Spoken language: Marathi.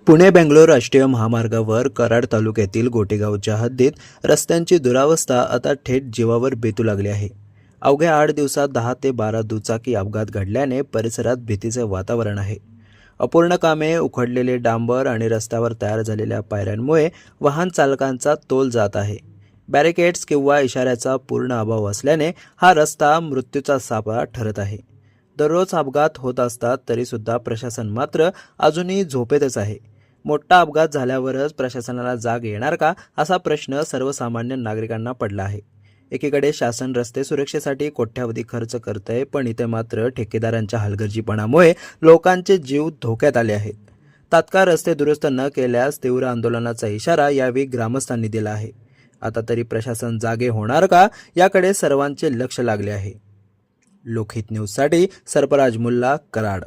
पुणे बेंगलोर राष्ट्रीय महामार्गावर कराड तालुक्यातील गोटेगावच्या हद्दीत रस्त्यांची दुरावस्था आता थेट जीवावर बेतू लागली आहे। अवघ्या 8 दिवसात 10 ते 12 दुचाकी अपघात घडल्याने परिसरात भीतीचे वातावरण आहे। अपूर्ण कामे, उखडलेले डांबर आणि रस्त्यावर तयार झालेल्या पायऱ्यांमुळे वाहन चालकांचा तोल जात आहे। बॅरिकेड्स किंवा इशाऱ्याचा पूर्ण अभाव असल्याने हा रस्ता मृत्यूचा सापळा ठरत आहे। दररोज अपघात होत असतात तरी सुद्धा प्रशासन मात्र अजूनही झोपेतच आहे। मोठा अपघात झाल्यावरच प्रशासनाला जाग येणार का, असा प्रश्न सर्वसामान्य नागरिकांना पडला आहे। एकीकडे शासन रस्ते सुरक्षेसाठी कोट्यावधी खर्च करतंय, पण इथे मात्र ठेकेदारांच्या हलगर्जीपणामुळे लोकांचे जीव धोक्यात आले आहेत। तात्काळ रस्ते दुरुस्त न केल्यास तीव्र आंदोलनाचा इशारा यावेळी ग्रामस्थांनी दिला आहे। आता तरी प्रशासन जागे होणार का, याकडे सर्वांचे लक्ष लागले आहे। लोकहित न्यूजसाठी सरफराज मुल्ला, कराड।